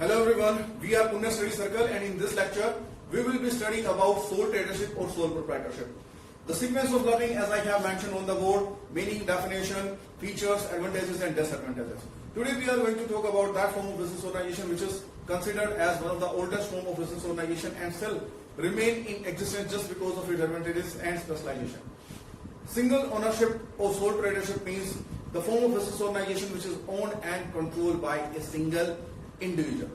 Hello everyone, we are Punya Study Circle and in this lecture we will be studying about sole tradership or sole proprietorship. The sequence of learning as I have mentioned on the board, meaning, definition, features, advantages and disadvantages. Today we are going to talk about that form of business organization which is considered as one of the oldest form of business organization and still remain in existence just because of its advantages and specialization. Single ownership or sole tradership means the form of business organization which is owned and controlled by a single individual.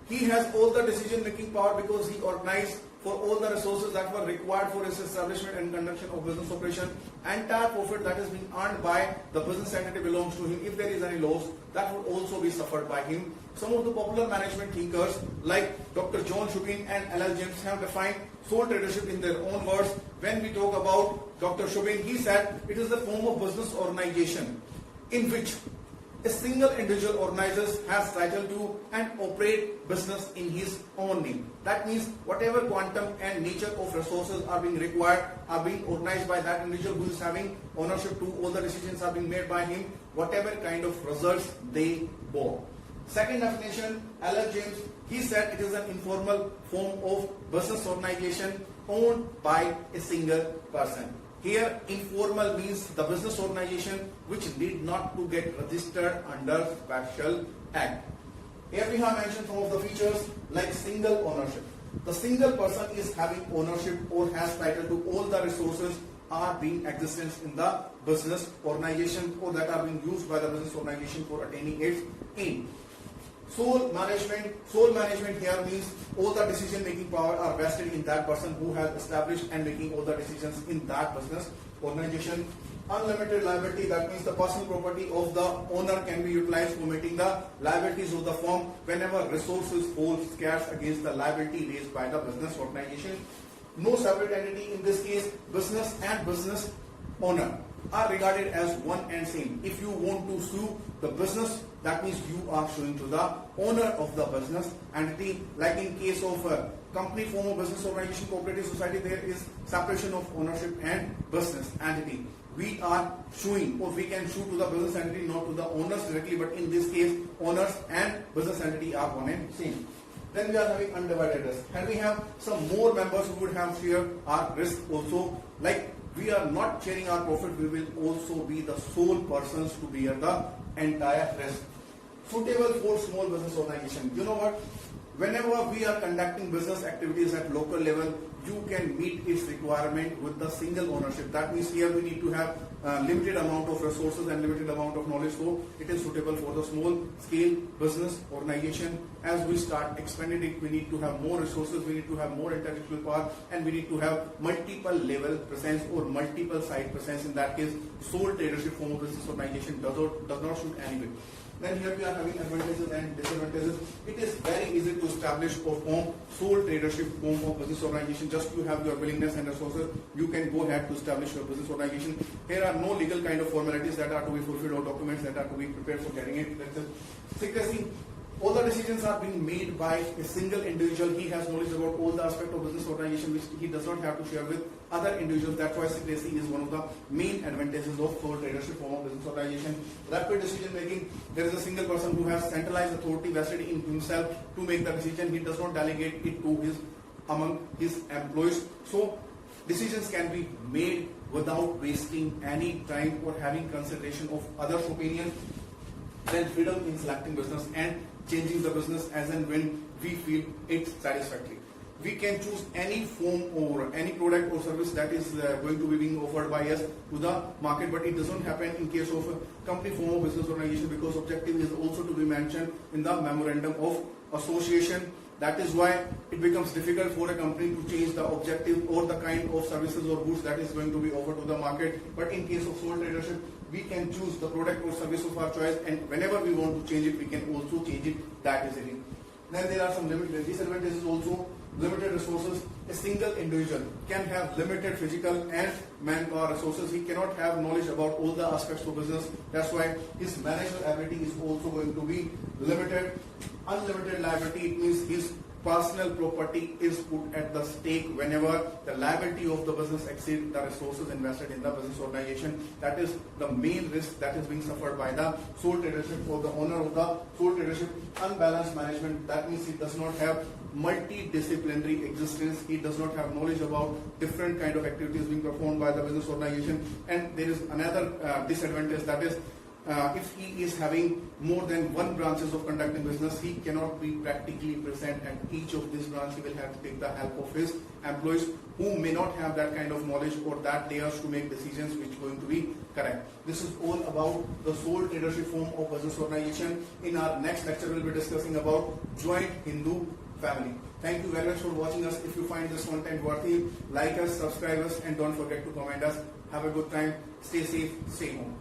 He has all the decision making power because he organized for all the resources that were required for his establishment and conduction of business operation. Entire profit that is being earned by the business entity belongs to him. If there is any loss, that would also be suffered by him. Some of the popular management thinkers like Dr. John Shubin and L.L. James have defined sole tradership in their own words. When we talk about Dr. Shubin, he said it is the form of business organization in which a single individual organizes, has title to and operate business in his own name. That means whatever quantum and nature of resources are being required are being organized by that individual who is having ownership to, all the decisions are being made by him, whatever kind of results they bore. Second definition, L.L. James, he said it is an informal form of business organization owned by a single person. Here, informal means the business organization which need not to get registered under special act. Here we have mentioned some of the features like single ownership. The single person is having ownership or has title to all the resources are being existence in the business organization or that are being used by the business organization for attaining its aim. Sole management here means all the decision making power are vested in that person who has established and making all the decisions in that business organization. Unlimited liability, that means the personal property of the owner can be utilized for meeting the liabilities of the firm whenever resources fall scarce against the liability raised by the business organization. No separate entity, in this case business and business owner are regarded as one and same. If you want to sue the business, that means you are suing to the owner of the business entity. Like in case of company, form of business organization, cooperative society, there is separation of ownership and business entity. We are suing or we can sue to the business entity, not to the owners directly, but in this case owners and business entity are one and same. Then we are having undivided risk, and we have some more members who would have share our risk also. Like we are not sharing our profit, we will also be the sole persons to bear the entire risk. Suitable for small business organization. You know what? Whenever we are conducting business activities at local level, you can meet its requirement with the single ownership. That means here we need to have limited amount of resources and limited amount of knowledge, so it is suitable for the small scale business organization. As we start expanding it, we need to have more resources, we need to have more intellectual power, and we need to have multiple level presence or multiple site presence. In that case, sole tradership form of business organization does not suit anyway. Then here we are having advantages and disadvantages. It is very easy to establish or form sole tradership form of business organization. Just you have your willingness and resources, you can go ahead to establish your business organization. Here are no legal kind of formalities that are to be fulfilled or documents that are to be prepared for getting it. Secrecy. All the decisions are being made by a single individual. He has knowledge about all the aspects of business organization which he does not have to share with other individuals. That's why secrecy is one of the main advantages of sole tradership form of business organization. Rapid decision making. There is a single person who has centralized authority vested in himself to make the decision. He does not delegate it to among his employees. So decisions can be made without wasting any time or having consideration of others' opinion. Then freedom in selecting business and changing the business as and when we feel it's satisfactory. We can choose any form or any product or service that is going to be being offered by us to the market, but it doesn't happen in case of a company form of business organization because objective is also to be mentioned in the memorandum of association. That is why it becomes difficult for a company to change the objective or the kind of services or goods that is going to be offered to the market. But in case of sole tradership, we can choose the product or service of our choice, and whenever we want to change it, we can also change it that easily. Then there are some limited disadvantages also. Limited resources. A single individual can have limited physical and manpower resources. He cannot have knowledge about all the aspects of business. That's why his managerial ability is also going to be limited. Unlimited liability, it means his personal property is put at the stake whenever the liability of the business exceeds the resources invested in the business organization. That is the main risk that is being suffered by the sole tradership or the owner of the sole tradership. Unbalanced management, that means he does not have multidisciplinary existence. He does not have knowledge about different kind of activities being performed by the business organization. And there is another disadvantage, that is if he is having more than one branches of conducting business, he cannot be practically present at each of these branches. He will have to take the help of his employees who may not have that kind of knowledge or that layers to make decisions which are going to be correct. This is all about the sole tradership form of business organization. In our next lecture, we will be discussing about joint Hindu family. Thank you very much for watching us. If you find this content worthy, like us, subscribe us, and don't forget to comment us. Have a good time. Stay safe. Stay home.